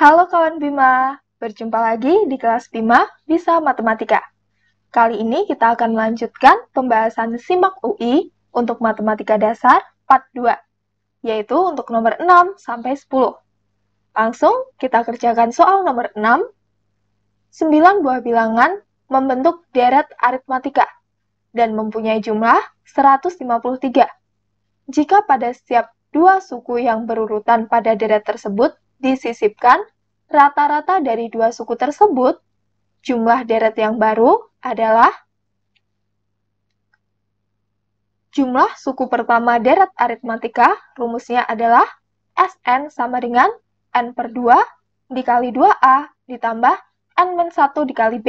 Halo kawan Bima, berjumpa lagi di kelas Bima Bisa Matematika. Kali ini kita akan melanjutkan pembahasan SIMAK UI untuk Matematika Dasar Part 2, yaitu untuk nomor 6 sampai 10. Langsung kita kerjakan soal nomor 6. 9 buah bilangan membentuk deret aritmatika dan mempunyai jumlah 153. Jika pada setiap dua suku yang berurutan pada deret tersebut disisipkan rata-rata dari dua suku tersebut, jumlah deret yang baru adalah jumlah suku pertama deret aritmatika, rumusnya adalah Sn sama dengan N per 2 dikali 2A ditambah N-1 dikali B.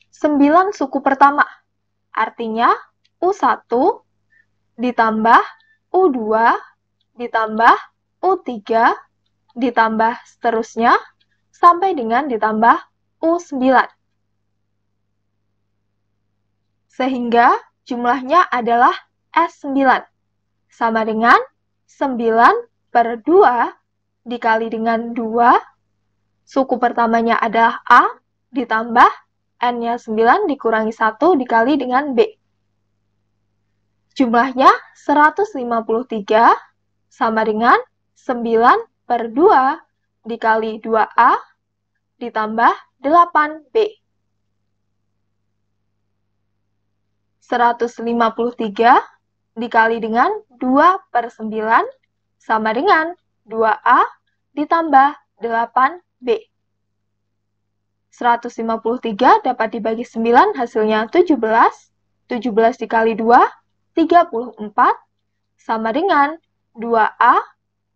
9 suku pertama, artinya U1 ditambah U2 ditambah U3 ditambah seterusnya sampai dengan ditambah U9. Sehingga jumlahnya adalah S9 sama dengan 9 per 2 dikali dengan 2. Suku pertamanya adalah A ditambah N-nya 9 dikurangi 1 dikali dengan B. Jumlahnya 153 sama dengan 9 per 2 dikali 2A ditambah 8B. 153 dikali dengan 2 per 9 sama dengan 2A ditambah 8B. 153 dapat dibagi 9 hasilnya 17. 17 dikali 2, 34 sama dengan 2A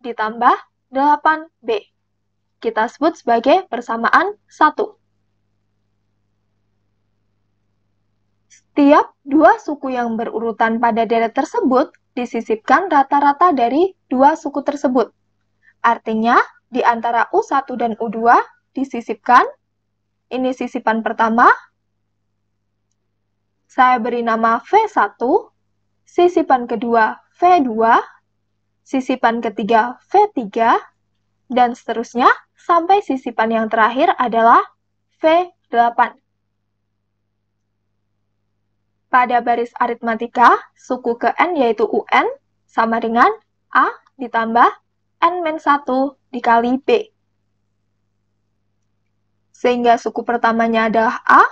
ditambah 8B. Kita sebut sebagai persamaan 1. Setiap dua suku yang berurutan pada deret tersebut disisipkan rata-rata dari dua suku tersebut. Artinya, di antara U1 dan U2 disisipkan, ini sisipan pertama, saya beri nama V1, sisipan kedua V2, sisipan ketiga V3, dan seterusnya sampai sisipan yang terakhir adalah V8. Pada baris aritmatika, suku ke N yaitu UN sama dengan A ditambah N-1 dikali B. Sehingga suku pertamanya adalah A,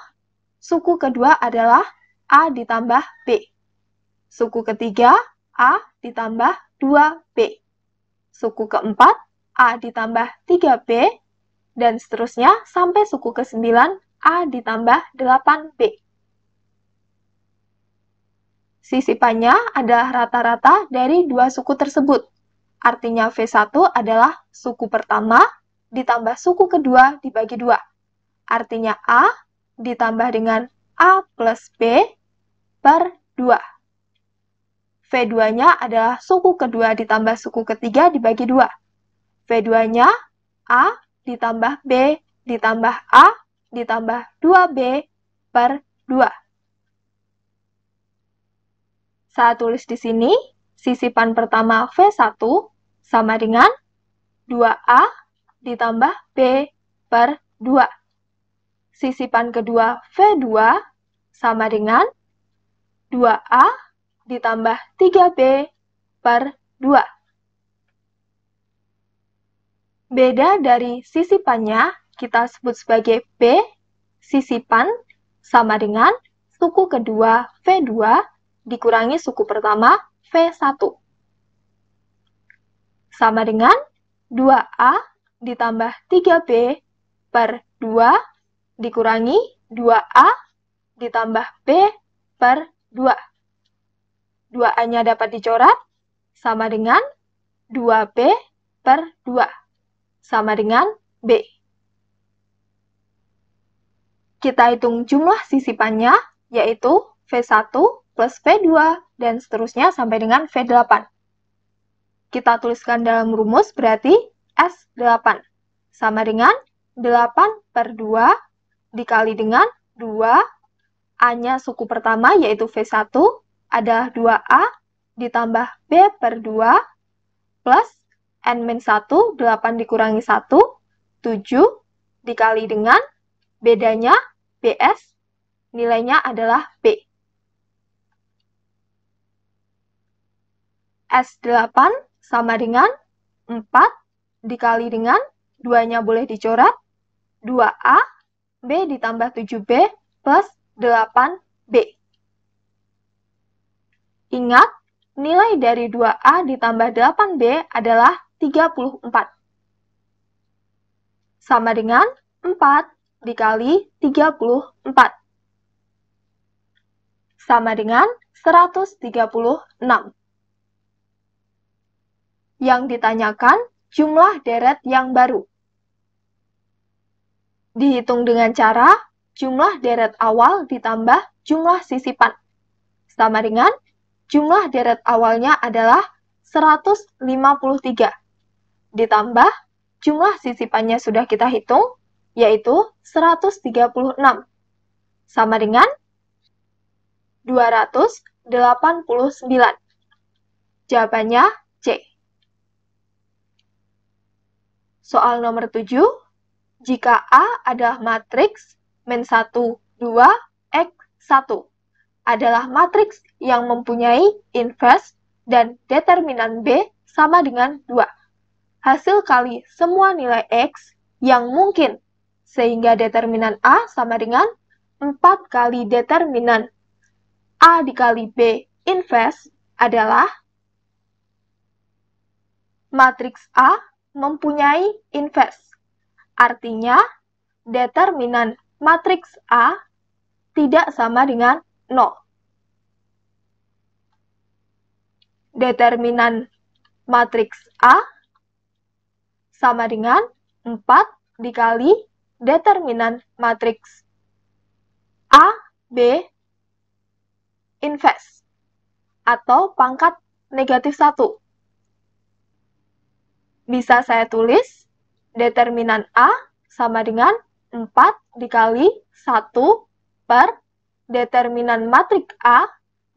suku kedua adalah A ditambah B. Suku ketiga, A ditambah 2B. Suku keempat, A ditambah 3B, dan seterusnya sampai suku ke-9, A ditambah 8B. Sisipannya adalah rata-rata dari dua suku tersebut. Artinya V1 adalah suku pertama ditambah suku kedua dibagi 2. Artinya A ditambah dengan A plus B per 2. V2-nya adalah suku kedua ditambah suku ketiga dibagi 2. V2-nya A ditambah B ditambah A ditambah 2B per 2. Saya tulis di sini, sisipan pertama V1 sama dengan 2A ditambah B per 2. Sisipan kedua V2 sama dengan 2A ditambah 3B per 2. Beda dari sisipannya, kita sebut sebagai B, sisipan sama dengan suku kedua V2 dikurangi suku pertama V1. Sama dengan 2A ditambah 3B per 2 dikurangi 2A ditambah B per 2. 2A-nya dapat dicoret sama dengan 2B per 2 sama dengan B. Kita hitung jumlah sisipannya, yaitu V1 plus V2, dan seterusnya sampai dengan V8. Kita tuliskan dalam rumus berarti S8 sama dengan 8 per 2 dikali dengan 2, A-nya suku pertama yaitu V1 adalah 2A ditambah B per 2 plus N-1, 8 dikurangi 1, 7, dikali dengan bedanya BS, nilainya adalah B. S8 sama dengan 4 dikali dengan 2-nya boleh dicoret, 2A, B ditambah 7B plus 8B. Ingat, nilai dari 2A ditambah 8B adalah 34. Sama dengan 4 dikali 34. Sama dengan 136. Yang ditanyakan jumlah deret yang baru. Dihitung dengan cara jumlah deret awal ditambah jumlah sisipan. Sama dengan jumlah deret awalnya adalah 153. Ditambah jumlah sisipannya sudah kita hitung, yaitu 136. Sama dengan 289. Jawabannya C. Soal nomor 7. Jika A adalah matriks -1, 2, X1 adalah matriks yang mempunyai inverse dan determinan B sama dengan 2. Hasil kali semua nilai X yang mungkin, sehingga determinan A sama dengan 4 kali determinan A dikali B inverse adalah matriks A mempunyai inverse. Artinya, determinan matriks A tidak sama dengan 0. Determinan matriks A sama dengan 4 dikali determinan matriks A, B, inverse, atau pangkat negatif 1. Bisa saya tulis, determinan A sama dengan 4 dikali 1 per determinan matriks A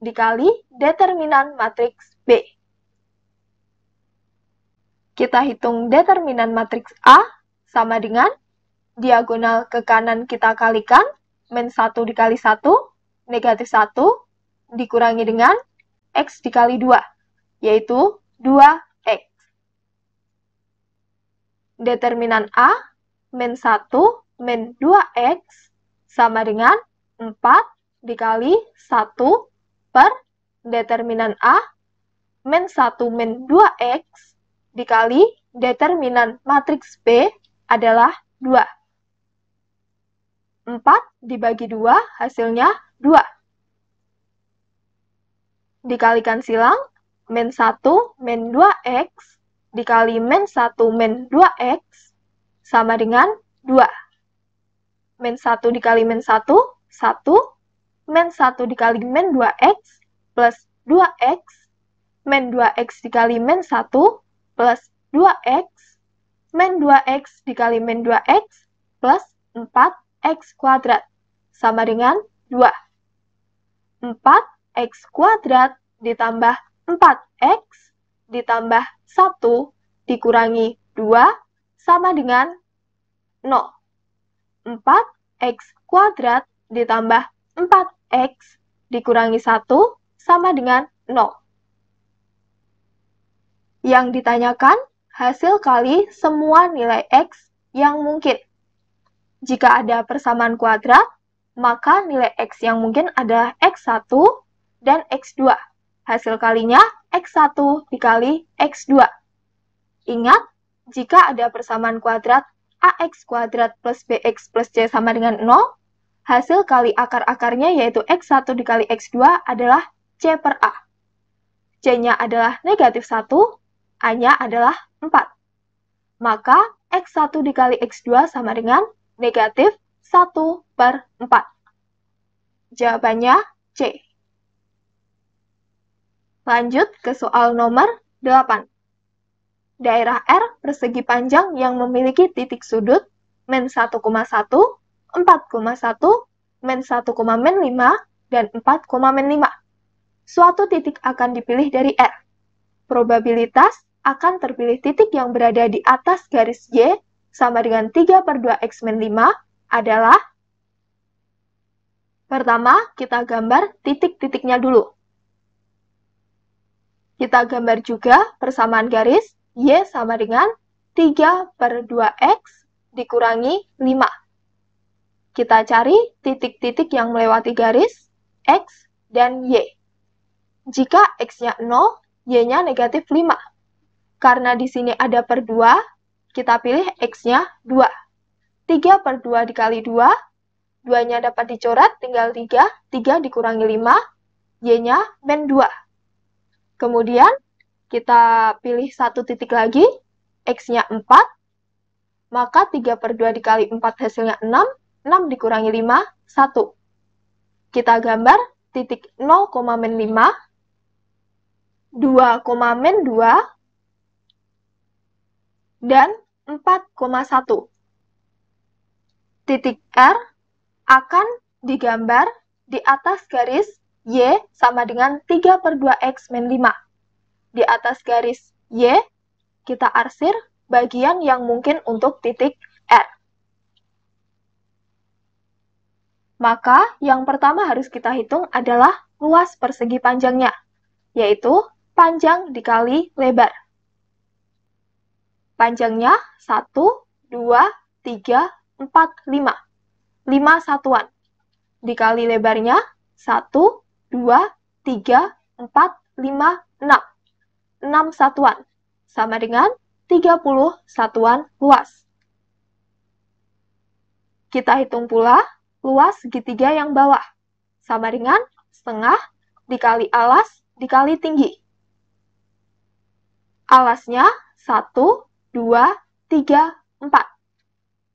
dikali determinan matriks B. Kita hitung determinan matriks A sama dengan diagonal ke kanan kita kalikan, -1 dikali 1, negatif 1, dikurangi dengan X dikali 2, yaitu 2X. Determinan A, -1, -2X, sama dengan 4 dikali 1 per determinan A, -1, -2X, dikali determinan matriks B adalah 2. 4 dibagi 2 hasilnya 2. Dikalikan silang, -1, -2X, dikali -1, -2X, sama dengan 2. -1 dikali -1, 1, -1 dikali -2X, plus 2X, -2X dikali -1, plus 2X, -2X dikali -2X, plus 4X kuadrat, sama dengan 2. 4X kuadrat ditambah 4X ditambah 1 dikurangi 2 sama dengan 0. 4X kuadrat ditambah 4X dikurangi 1 sama dengan 0. Yang ditanyakan hasil kali semua nilai X yang mungkin. Jika ada persamaan kuadrat, maka nilai X yang mungkin adalah X1 dan X2. Hasil kalinya X1 dikali X2. Ingat, jika ada persamaan kuadrat AX kuadrat plus BX plus C sama dengan 0, hasil kali akar-akarnya yaitu X1 dikali X2 adalah C per A. C-nya adalah negatif 1, A-nya adalah 4. Maka X1 dikali X2 sama dengan negatif 1 per 4. Jawabannya C. Lanjut ke soal nomor 8. Daerah R persegi panjang yang memiliki titik sudut -1,1, 4,1, -1,5, dan 4,5. Suatu titik akan dipilih dari R. Probabilitas akan terpilih titik yang berada di atas garis Y sama dengan 3/2X min 5 adalah, pertama, kita gambar titik-titiknya dulu. Kita gambar juga persamaan garis Y sama dengan 3/2X dikurangi 5. Kita cari titik-titik yang melewati garis X dan Y. Jika X-nya 0, Y-nya negatif 5. Karena di sini ada per 2, kita pilih X-nya 2. 3/2 dikali 2, 2-nya dapat dicoret, tinggal 3. 3 dikurangi 5, Y-nya min 2. Kemudian, kita pilih satu titik lagi, X-nya 4, maka 3/2 dikali 4 hasilnya 6, 6 dikurangi 5, 1. Kita gambar titik 0, min 5, 2, min 2, dan 4,1. Titik R akan digambar di atas garis Y sama dengan 3/2X min 5. Di atas garis Y, kita arsir bagian yang mungkin untuk titik R. Maka, yang pertama harus kita hitung adalah luas persegi panjangnya, yaitu panjang dikali lebar. Panjangnya 1, 2, 3, 4, 5. 5 satuan. Dikali lebarnya 1, 2, 3, 4, 5, 6. 6 satuan. Sama dengan 30 satuan luas. Kita hitung pula luas segitiga yang bawah. Sama dengan setengah dikali alas dikali tinggi. Alasnya 1, 2, 3, 4.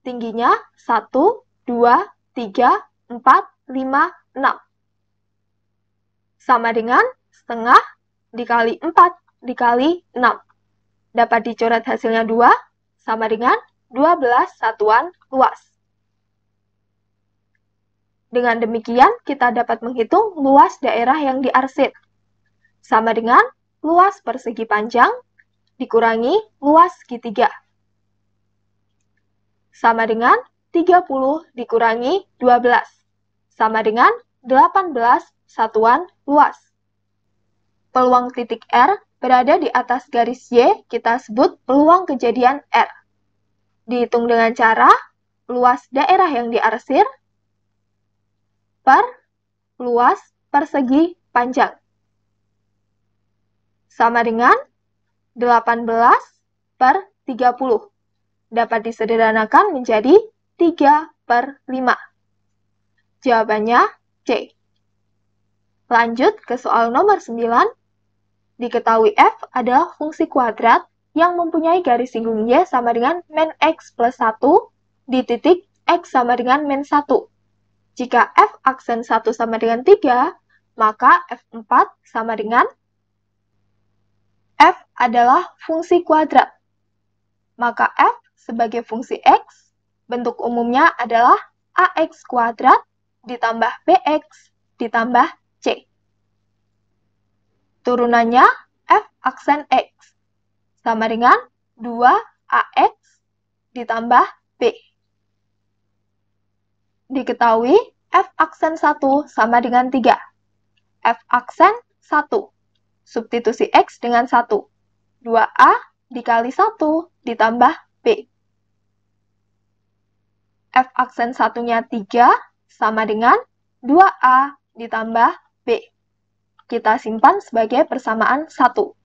Tingginya 1, 2, 3, 4, 5, 6. Sama dengan setengah dikali 4 dikali 6. Dapat dicoret hasilnya 2, sama dengan 12 satuan luas. Dengan demikian, kita dapat menghitung luas daerah yang diarsir. Sama dengan luas persegi panjang dikurangi luas segitiga. Sama dengan 30 dikurangi 12. Sama dengan 18 satuan luas. Peluang titik R berada di atas garis Y, kita sebut peluang kejadian R. Dihitung dengan cara luas daerah yang diarsir per luas persegi panjang. Sama dengan 18/30. Dapat disederhanakan menjadi 3/5. Jawabannya C. Lanjut ke soal nomor 9. Diketahui f adalah fungsi kuadrat yang mempunyai garis singgung y sama dengan min x plus 1 di titik x sama dengan min 1. Jika f aksen 1 sama dengan 3, maka f4 sama dengan f adalah fungsi kuadrat. Maka f sebagai fungsi x, bentuk umumnya adalah ax kuadrat ditambah bx ditambah c. Turunannya f aksen x sama dengan 2ax ditambah b. Diketahui f aksen 1 sama dengan 3. F aksen 1. Substitusi x dengan 1. 2a dikali 1 ditambah b. F aksen 1-nya 3 sama dengan 2a ditambah b. Kita simpan sebagai persamaan 1.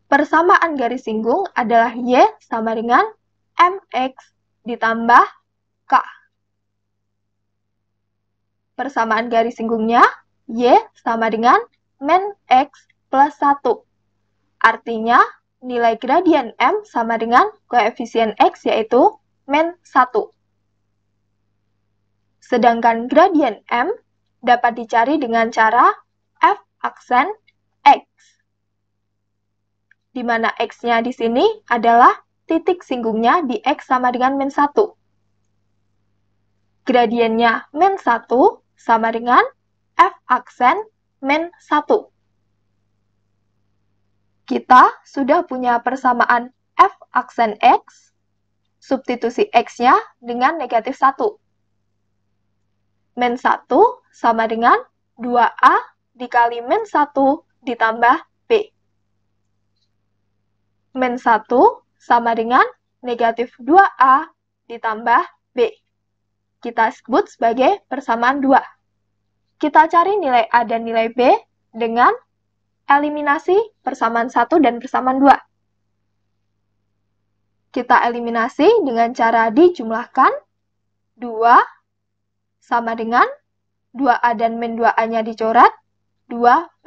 Persamaan garis singgung adalah y sama dengan mx ditambah k. Persamaan garis singgungnya y sama dengan min x plus 1. Artinya, nilai gradien m sama dengan koefisien x yaitu min 1. Sedangkan gradien m dapat dicari dengan cara f aksen x, di mana x-nya di sini adalah titik singgungnya di x sama dengan min 1. Gradiennya min 1 sama dengan f aksen min 1. Kita sudah punya persamaan F aksen X, substitusi X-nya dengan negatif 1. Min 1 sama dengan 2A dikali min 1 ditambah B. Min 1 sama dengan negatif 2A ditambah B. Kita sebut sebagai persamaan 2. Kita cari nilai A dan nilai B dengan eliminasi persamaan 1 dan persamaan 2. Kita eliminasi dengan cara dijumlahkan. 2 sama dengan 2A dan min 2A-nya dicoret, 2B.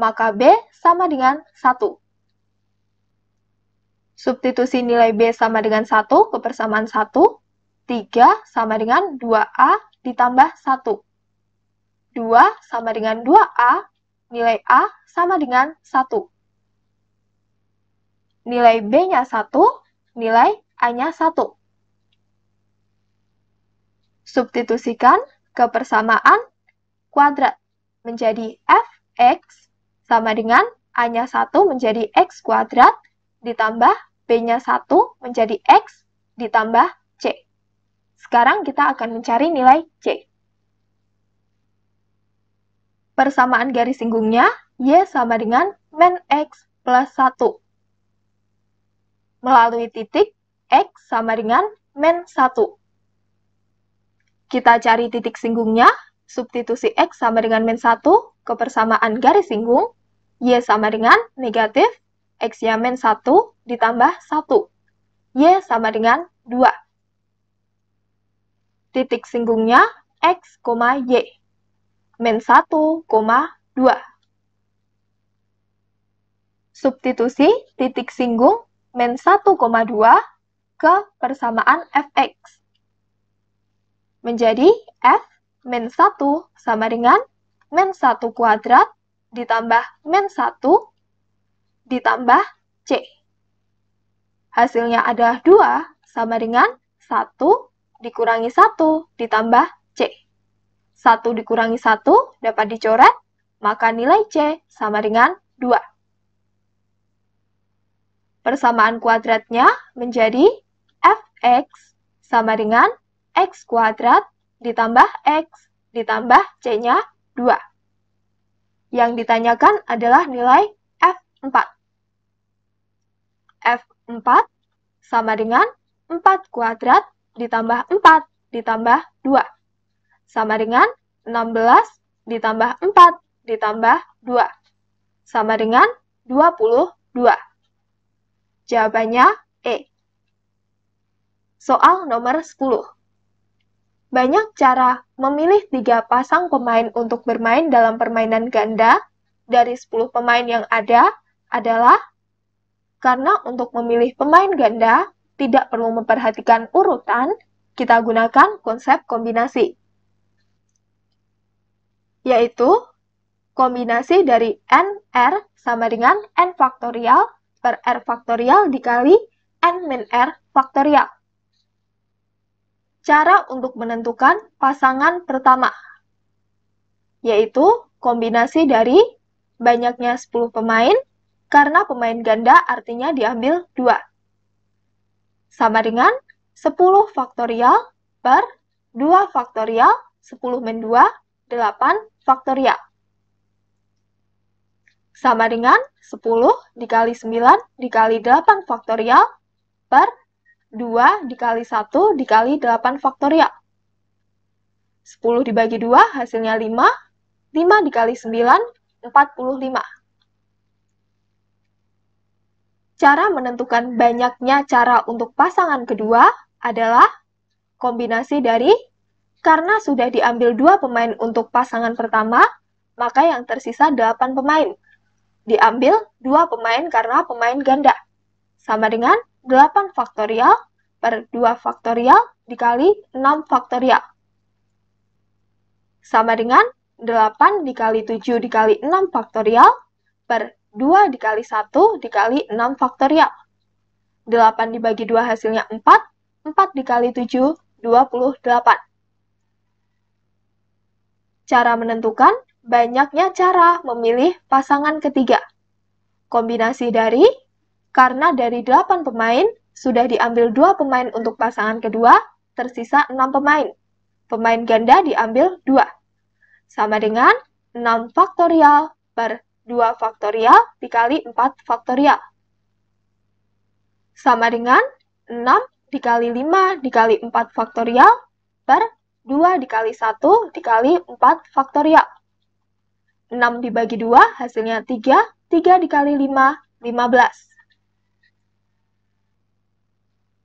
Maka B sama dengan 1. Substitusi nilai B sama dengan 1 ke persamaan 1, 3 sama dengan 2A ditambah 1. 2 sama dengan 2A, nilai A sama dengan 1. Nilai B-nya 1, nilai A-nya 1. Substitusikan ke persamaan kuadrat menjadi Fx sama dengan A-nya 1 menjadi X kuadrat ditambah B-nya 1 menjadi X ditambah C. Sekarang kita akan mencari nilai C. Persamaan garis singgungnya Y sama dengan min X plus 1. Melalui titik X sama dengan min 1. Kita cari titik singgungnya, substitusi X sama dengan min 1 ke persamaan garis singgung, Y sama dengan negatif, X-nya min 1 ditambah 1. Y sama dengan 2. Titik singgungnya X, Y. Min 1, 2. Substitusi titik singgung min 1, 2 ke persamaan Fx. Menjadi F min 1 sama dengan min 1 kuadrat ditambah min 1 ditambah C. Hasilnya adalah 2 sama dengan 1 dikurangi 1 ditambah C. 1 dikurangi 1 dapat dicoret, maka nilai C sama dengan 2. Persamaan kuadratnya menjadi Fx sama dengan X kuadrat ditambah X ditambah C-nya 2. Yang ditanyakan adalah nilai F4. F4 sama dengan 4 kuadrat ditambah 4 ditambah 2. Sama dengan 16 ditambah 4 ditambah 2. Sama dengan 22. Jawabannya E. Soal nomor 10. Banyak cara memilih 3 pasang pemain untuk bermain dalam permainan ganda dari 10 pemain yang ada adalah karena untuk memilih pemain ganda tidak perlu memperhatikan urutan, kita gunakan konsep kombinasi. Yaitu kombinasi dari NR sama dengan N faktorial per R faktorial dikali N min R faktorial. Cara untuk menentukan pasangan pertama, yaitu kombinasi dari banyaknya 10 pemain, karena pemain ganda artinya diambil 2. Sama dengan 10 faktorial per 2 faktorial, 10 min 2, 8 faktorial. Sama dengan 10 dikali 9 dikali 8 faktorial per 2 dikali 1 dikali 8 faktorial. 10 dibagi 2 hasilnya 5, 5 dikali 9, 45. Cara menentukan banyaknya cara untuk pasangan kedua adalah kombinasi dari karena sudah diambil 2 pemain untuk pasangan pertama, maka yang tersisa 8 pemain. Diambil 2 pemain karena pemain ganda. Sama dengan 8 faktorial per 2 faktorial dikali 6 faktorial. Sama dengan 8 dikali 7 dikali 6 faktorial per 2 dikali 1 dikali 6 faktorial. 8 dibagi 2 hasilnya 4, 4 dikali 7, 28. Cara menentukan banyaknya cara memilih pasangan ketiga. Kombinasi dari, karena dari 8 pemain, sudah diambil 2 pemain untuk pasangan kedua, tersisa 6 pemain. Pemain ganda diambil 2. Sama dengan 6 faktorial per 2 faktorial dikali 4 faktorial. Sama dengan 6 dikali 5 dikali 4 faktorial per 2 dikali 1 dikali 4 faktorial. 6 dibagi 2 hasilnya 3, 3 dikali 5, 15.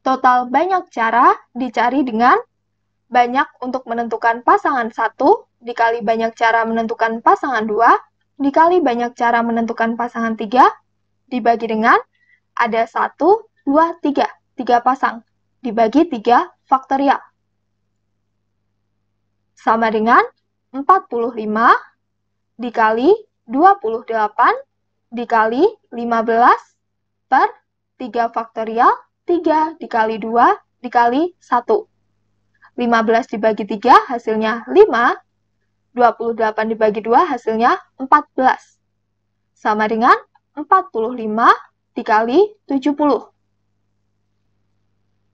Total banyak cara dicari dengan banyak untuk menentukan pasangan 1 dikali banyak cara menentukan pasangan 2 dikali banyak cara menentukan pasangan 3 dibagi dengan ada 1, 2, 3. 3 pasang dibagi 3 faktorial. Sama dengan 45 dikali 28 dikali 15 per 3 faktorial 3 dikali 2 dikali 1. 15 dibagi 3 hasilnya 5. 28 dibagi 2 hasilnya 14. Sama dengan 45 dikali 70.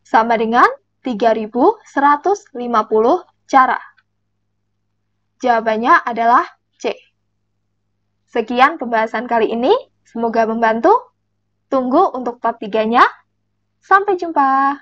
Sama dengan 3150 cara. Jawabannya adalah C. Sekian pembahasan kali ini, semoga membantu. Tunggu untuk part 3-nya. Sampai jumpa.